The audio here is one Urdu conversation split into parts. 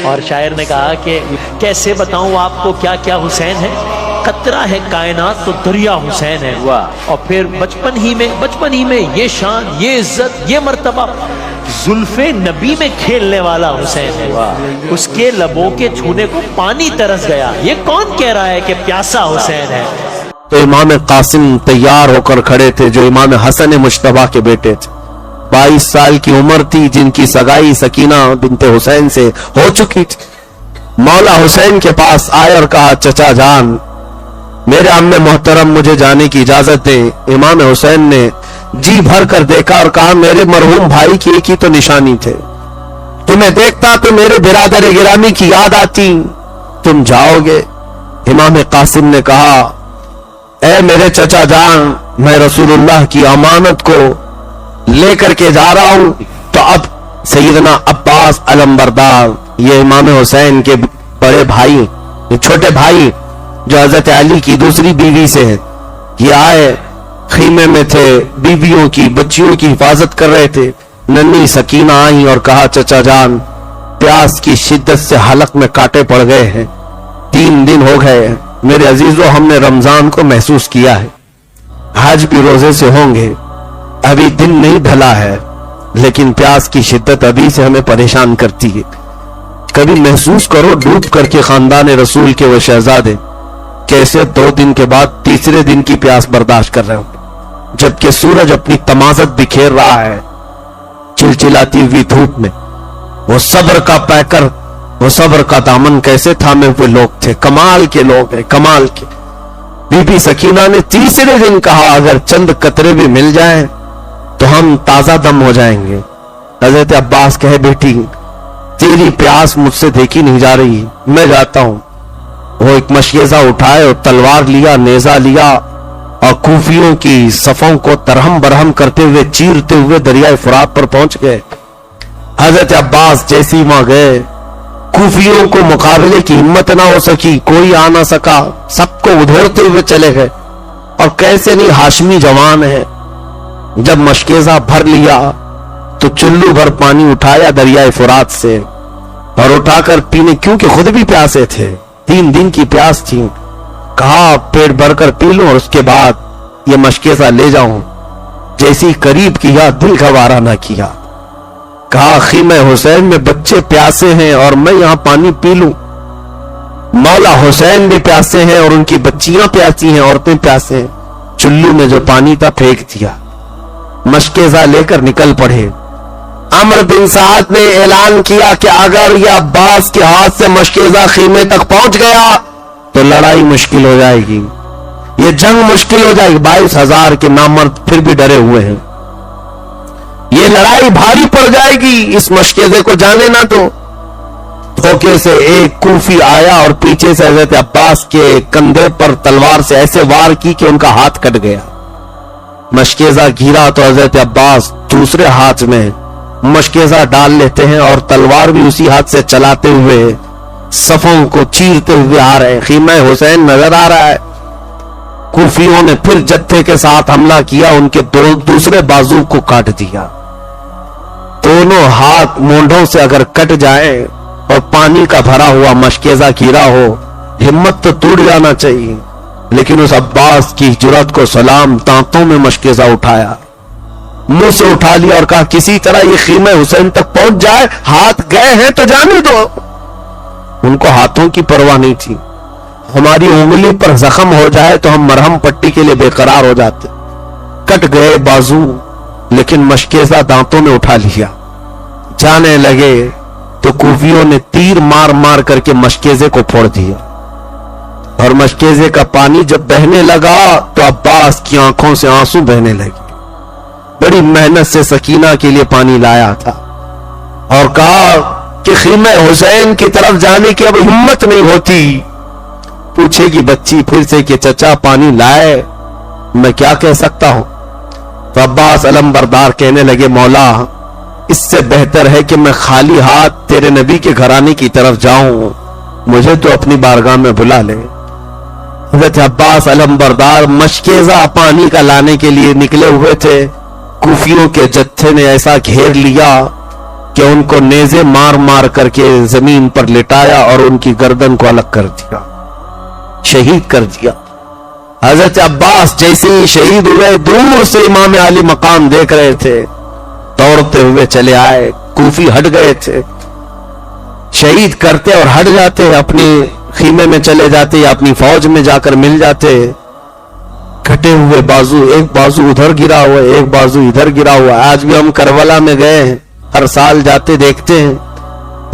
اور شاعر نے کہا کہ کیسے بتاؤں آپ کو کیا کیا حسین ہے، قطرہ ہے کائنات تو دریا حسین ہے، اور پھر بچپن ہی میں یہ شان، یہ عزت، یہ مرتبہ، زلف نبی میں کھیلنے والا حسین ہے، اس کے لبوں کے چھونے کو پانی ترس گیا، یہ کون کہہ رہا ہے کہ پیاسا حسین ہے؟ تو امام قاسم تیار ہو کر کھڑے تھے جو امام حسن مجتبیٰ کے بیٹے تھے، 22 سال کی عمر تھی، جن کی سگائی سکینہ بنت حسین سے ہو چکی تھی۔ مولا حسین کے پاس آئے اور کہا چچا جان میرے عم محترم مجھے جانے کی اجازت دیں۔ امام حسین نے جی بھر کر دیکھا اور کہا میرے مرحوم بھائی کی ایک ہی تو نشانی تھے، تمہیں دیکھتا تو میرے برادر گرامی کی یاد آتی، تم جاؤ گے؟ امام قاسم نے کہا اے میرے چچا جان میں رسول اللہ کی امانت کو لے کر کے جا رہا ہوں۔ تو اب سیدنا عباس علمبردار، یہ امام حسین کے بڑے بھائی، چھوٹے بھائی جو حضرت علی کی دوسری بیوی سے ہیں، یہ آئے، خیمے میں تھے، بیویوں کی بچیوں کی حفاظت کر رہے تھے۔ ننھی سکینہ آئی اور کہا چچا جان پیاس کی شدت سے حلق میں کانٹے پڑ گئے ہیں، 3 دن ہو گئے ہیں میرے عزیزو، ہم نے رمضان کو محسوس کیا ہے، آج بھی روزے سے ہوں گے، ابھی دن نہیں ڈھلا ہے، لیکن پیاس کی شدت ابھی سے ہمیں پریشان کرتی ہے۔ کبھی محسوس کرو ڈوب کر کے خاندان رسول کے وہ شہزادے کیسے 2 دن کے بعد تیسرے دن کی پیاس برداشت کر رہے ہوں، جبکہ سورج اپنی تمازت بکھیر رہا ہے چلچلاتی ہوئی دھوپ میں۔ وہ صبر کا پیکر، وہ صبر کا دامن کیسے تھامے ہوئے لوگ تھے، کمال کے لوگ ہیں، کمال کے۔ بی بی سکینہ نے تیسرے دن کہا اگر چند قطرے بھی مل جائیں تو ہم تازہ دم ہو جائیں گے۔ حضرت عباس کہے بیٹی تیری پیاس مجھ سے دیکھی نہیں جا رہی، میں جاتا ہوں۔ وہ ایک مشیزہ اٹھائے اور تلوار لیا، نیزہ لیا، اور کوفیوں کی صفوں کو ترہم برہم کرتے ہوئے چیرتے ہوئے دریائے فرات پر پہنچ گئے۔ حضرت عباس جیسی وہاں گئے، کوفیوں کو مقابلے کی ہمت نہ ہو سکی، کوئی آ نہ سکا، سب کو ادھیڑتے ہوئے چلے گئے۔ اور کیسے نہیں ہاشمی جوان ہے، جب مشکیزہ بھر لیا تو چلو بھر پانی اٹھایا دریائے فرات سے اور اٹھا کر پینے، کیونکہ خود بھی پیاسے تھے، 3 دن کی پیاس تھی۔ کہا پیٹ بھر کر پی لوں اور اس کے بعد یہ مشکیزہ لے جاؤں۔ جیسی قریب کیا دل گوارا نہ کیا، کہا خیمہ حسین میں بچے پیاسے ہیں اور میں یہاں پانی پی لوں؟ مولا حسین بھی پیاسے ہیں اور ان کی بچیاں پیاسی ہیں، عورتیں پیاسے ہیں۔ چلو میں جو پانی تھا پھینک دیا، مشکیزہ لے کر نکل پڑے۔ عمرو بن سعد نے اعلان کیا کہ اگر یہ عباس کے ہاتھ سے مشکیزہ خیمے تک پہنچ گیا تو لڑائی مشکل ہو جائے گی، یہ جنگ مشکل ہو جائے گی۔ 22,000 کے نامرد پھر بھی ڈرے ہوئے ہیں، یہ لڑائی بھاری پڑ جائے گی، اس مشکیزے کو جانے نہ دو۔ دھوکے سے ایک کوفی آیا اور پیچھے سے حضرت عباس کے کندھے پر تلوار سے ایسے وار کی کہ ان کا ہاتھ کٹ گیا۔ مشکیزہ گھیرا تو حضرت عباس دوسرے ہاتھ میں مشکیزہ ڈال لیتے ہیں اور تلوار بھی اسی ہاتھ سے چلاتے ہوئے صفوں کو چیرتے ہوئے آ رہے ہیں۔ خیمہ حسین نظر آ رہا ہے۔ کوفیوں نے پھر جتھے کے ساتھ حملہ کیا، ان کے دوسرے بازو کو کاٹ دیا۔ دونوں ہاتھ مونڈوں سے اگر کٹ جائے اور پانی کا بھرا ہوا مشکیزہ گھیرا ہو، ہمت تو ٹوٹ جانا چاہیے، لیکن اس عباس کی جرأت کو سلام، دانتوں میں مشکیزہ اٹھایا، منہ سے اٹھا لیا اور کہا کسی طرح یہ خیمہ حسین تک پہنچ جائے، ہاتھ گئے ہیں تو جانے دو۔ ان کو ہاتھوں کی پرواہ نہیں تھی، ہماری انگلی پر زخم ہو جائے تو ہم مرہم پٹی کے لیے بے قرار ہو جاتے۔ کٹ گئے بازو، لیکن مشکیزہ دانتوں میں اٹھا لیا۔ جانے لگے تو کوفیوں نے تیر مار مار کر کے مشکیزے کو پھوڑ دیا، اور مشکیزے کا پانی جب بہنے لگا تو عباس کی آنکھوں سے آنسو بہنے لگے۔ بڑی محنت سے سکینہ کے لیے پانی لایا تھا اور کہا کہ خیمہ حسین کی طرف جانے کی اب ہمت نہیں ہوتی۔ پوچھے گی بچی پھر سے کہ چچا پانی لائے، میں کیا کہہ سکتا ہوں؟ تو عباس علمبردار کہنے لگے مولا اس سے بہتر ہے کہ میں خالی ہاتھ تیرے نبی کے گھرانے کی طرف جاؤں، مجھے تو اپنی بارگاہ میں بلا لے۔ حضرت عباس علمبردار مشکیزہ پانی کا لانے کے لیے نکلے ہوئے تھے، کوفیوں کے جتھے نے ایسا گھیر لیا کہ ان کو نیزے مار مار کر کے زمین پر لٹایا اور ان کی گردن کو الگ کر دیا، شہید کر دیا۔ حضرت عباس جیسے ہی شہید ہوئے، دور سے امام علی مقام دیکھ رہے تھے، دوڑتے ہوئے چلے آئے۔ کوفی ہٹ گئے تھے، شہید کرتے اور ہٹ جاتے، اپنے خیمے میں چلے جاتے یا اپنی فوج میں جا کر مل جاتے۔ کٹے ہوئے بازو، ایک بازو ادھر گرا ہوا ہے، ایک بازو ادھر گرا ہوا ہے۔ آج بھی ہم کربلا میں گئے ہیں، ہر سال جاتے دیکھتے ہیں،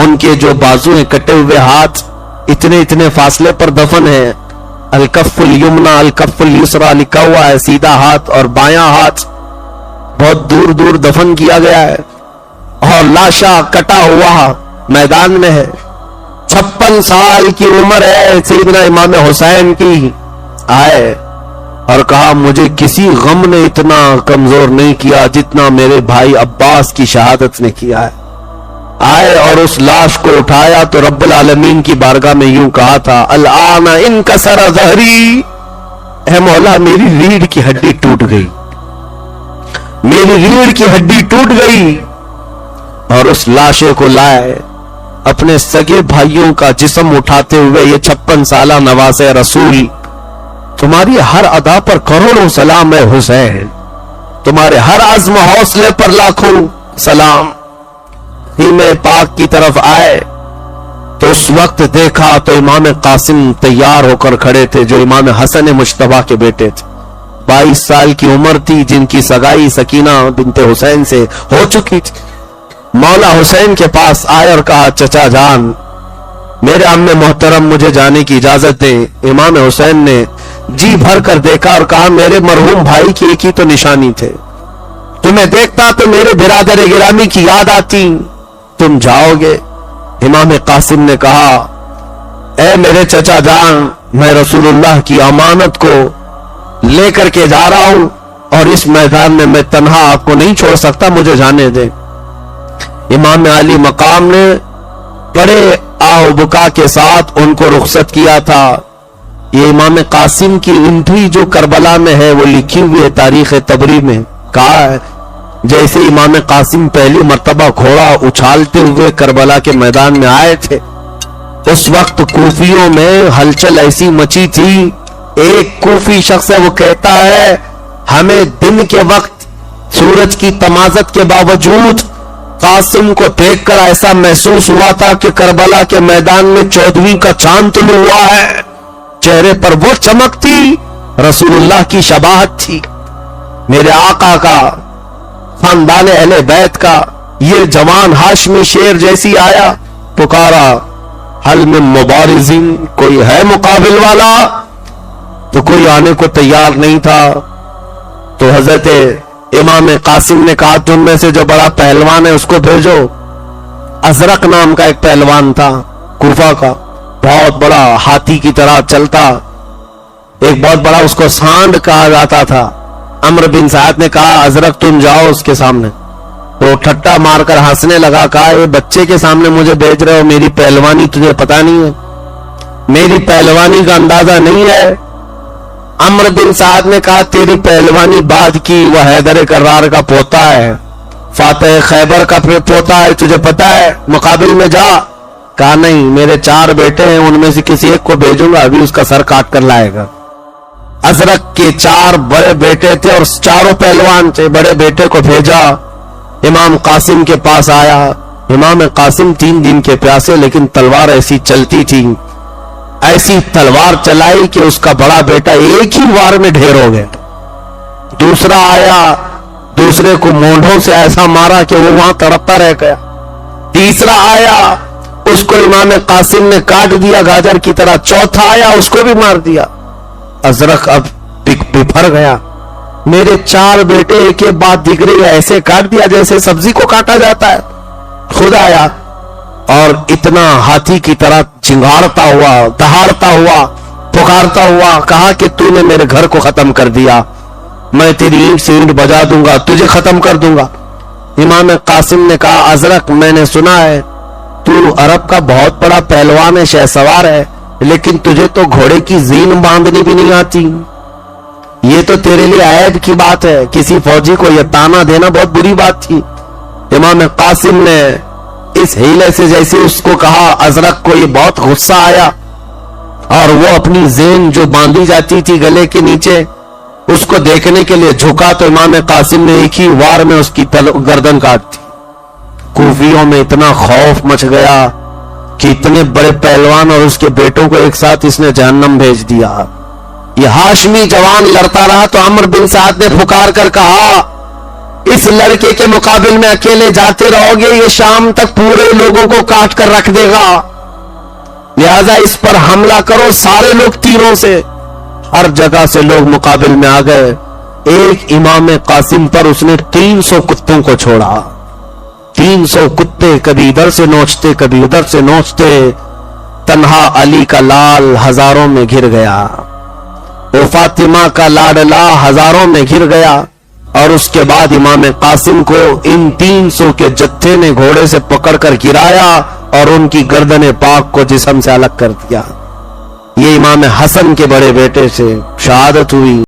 ان کے جو بازو ہیں، کٹے ہوئے ہاتھ اتنے فاصلے پر دفن ہے۔ الکف الیمنا الکف الیسرا لکھا ہوا ہے، سیدھا ہاتھ اور بایاں ہاتھ بہت دور دور دفن کیا گیا ہے، اور لاشا کٹا ہوا میدان میں ہے۔ 56 سال کی عمر ہے سیدنا امام حسین کی۔ آئے اور کہا مجھے کسی غم نے اتنا کمزور نہیں کیا جتنا میرے بھائی عباس کی شہادت نے کیا ہے۔ آئے اور اس لاش کو اٹھایا تو رب العالمین کی بارگاہ میں یوں کہا تھا، الآن انکسر ظہری، اے مولا میری ریڑھ کی ہڈی ٹوٹ گئی، میری ریڑھ کی ہڈی ٹوٹ گئی۔ اور اس لاشے کو لائے، اپنے سگے بھائیوں کا جسم اٹھاتے ہوئے، یہ 56 سالہ نواز رسول، تمہاری ہر ادا پر کروڑوں سلام ہے حسین، تمہارے ہر عزم حوصلے پر لاکھوں سلام۔ خیمہ پاک کی طرف آئے تو اس وقت دیکھا تو امام قاسم تیار ہو کر کھڑے تھے، جو امام حسن مجتبیٰ کے بیٹے تھے۔ 22 سال کی عمر تھی، جن کی سگائی سکینہ بنت حسین سے ہو چکی تھی۔ مولا حسین کے پاس آئے اور کہا، چچا جان میرے عم محترم مجھے جانے کی اجازت دیں۔ امام حسین نے جی بھر کر دیکھا اور کہا، میرے مرحوم بھائی کی ایک ہی تو نشانی تھے، تمہیں دیکھتا تو میرے برادر گرامی کی یاد آتی، تم جاؤ گے۔ امام قاسم نے کہا، اے میرے چچا جان، میں رسول اللہ کی امانت کو لے کر کے جا رہا ہوں، اور اس میدان میں میں تنہا آپ کو نہیں چھوڑ سکتا، مجھے جانے دیں۔ امام علی مقام نے بڑے آہ و بکا کے ساتھ ان کو رخصت کیا تھا۔ یہ امام قاسم کی انٹری جو کربلا میں ہے وہ لکھی ہوئی ہے تاریخ تبری میں، کہا ہے جیسے امام قاسم پہلی مرتبہ گھوڑا اچھالتے ہوئے کربلا کے میدان میں آئے تھے، اس وقت کوفیوں میں ہلچل ایسی مچی تھی۔ ایک کوفی شخص ہے، وہ کہتا ہے ہمیں دن کے وقت سورج کی تمازت کے باوجود قاسم کو دیکھ کر ایسا محسوس ہوا تھا کہ کربلا کے میدان میں 14ویں کا چاند طلوع ہوا ہے۔ چہرے پر وہ چمک تھی، رسول اللہ کی شباہت تھی، میرے آقا کا، خاندان اہل بیت کا۔ یہ جوان ہاشمی شیر جیسی آیا، پکارا حل من مبارزین، کوئی ہے مقابل والا؟ تو کوئی آنے کو تیار نہیں تھا۔ تو حضرت امام قاسم نے کہا، تم میں سے جو بڑا پہلوان ہے اس کو بھیجو۔ ازرق نام کا ایک پہلوان تھا کوفہ کا، بہت بڑا، ہاتھی کی طرح چلتا، ایک بہت بڑا، اس کو سانڈ کہا جاتا تھا۔ عمرو بن سعد نے کہا، ازرق تم جاؤ اس کے سامنے۔ وہ ٹھٹا مار کر ہنسنے لگا، کہا یہ بچے کے سامنے مجھے بھیج رہے ہو، میری پہلوانی تجھے پتا نہیں ہے، میری پہلوانی کا اندازہ نہیں ہے۔ عمرو بن سعد نے کہا، تیری پہلوانی بعد کی، وہ حیدر کرار کا پوتا ہے، فاتح خیبر کا پوتا ہے، تجھے پتا ہے، مقابل میں جا۔ کہا نہیں، میرے 4 بیٹے ہیں، ان میں سے کسی ایک کو بھیجوں گا، ابھی اس کا سر کاٹ کر لائے گا۔ ازرق کے 4 بڑے بیٹے تھے اور چاروں پہلوان تھے، بڑے بیٹے کو بھیجا، امام قاسم کے پاس آیا۔ امام قاسم 3 دن کے پیاسے، لیکن تلوار ایسی چلتی تھی، ایسی تلوار چلائی کہ اس کا بڑا بیٹا ایک ہی وار میں ڈھیر ہو گیا۔ دوسرا آیا، دوسرے کو مونڈھوں سے ایسا مارا کہ وہ وہاں تڑپتا رہ گیا۔ تیسرا آیا، اس کو امام قاسم نے کاٹ دیا گاجر کی طرح۔ چوتھا آیا، اس کو بھی مار دیا۔ ازرق اب بپھر گیا، میرے 4 بیٹے ایک کے بعد دیگر ایسے کاٹ دیا جیسے سبزی کو کاٹا جاتا ہے۔ خود آیا اور اتنا ہاتھی کی طرح چنگاڑتا ہوا، دہاڑتا ہوا، پکارتا ہوا، کہا کہ تو نے میرے گھر کو ختم کر دیا، میں تیری اینٹ سے اینٹ بجا دوں گا، تجھے ختم کر دوں گا۔ امام قاسم نے کہا، ازرق میں نے سنا ہے تو عرب کا بہت بڑا پہلوان ہے، شہ سوار ہے، لیکن تجھے تو گھوڑے کی زین باندھنی بھی نہیں آتی، یہ تو تیرے لیے عیب کی بات ہے، کسی فوجی کو یہ تانا دینا بہت بری بات تھی۔ امام قاسم نے اس ہیلے سے جیسے اس کو کہا، ازرق کو یہ بہت غصہ آیا اور وہ اپنی زین جو باندھی جاتی تھی گلے کے نیچے اس کو دیکھنے کے لیے جھکا تو امام قاسم نے ایک ہی وار میں اس کی گردن کاٹ دی۔ کوفیوں میں اتنا خوف مچ گیا کہ اتنے بڑے پہلوان اور اس کے بیٹوں کو ایک ساتھ اس نے جہنم بھیج دیا۔ یہ ہاشمی جوان لڑتا رہا تو عمرو بن سعد نے پکار کر کہا، اس لڑکے کے مقابل میں اکیلے جاتے رہو گے، یہ شام تک پورے لوگوں کو کاٹ کر رکھ دے گا، لہذا اس پر حملہ کرو سارے لوگ تیروں سے۔ ہر جگہ سے لوگ مقابل میں آ گئے۔ ایک امام قاسم پر اس نے 300 کتوں کو چھوڑا۔ 300 کتے کبھی ادھر سے نوچتے کبھی ادھر سے نوچتے، تنہا علی کا لال ہزاروں میں گر گیا، وہ فاطمہ کا لاڈلا ہزاروں میں گر گیا، اور اس کے بعد امام قاسم کو ان 300 کے جتھے نے گھوڑے سے پکڑ کر گرایا اور ان کی گردن پاک کو جسم سے الگ کر دیا۔ یہ امام حسن کے بڑے بیٹے سے شہادت ہوئی۔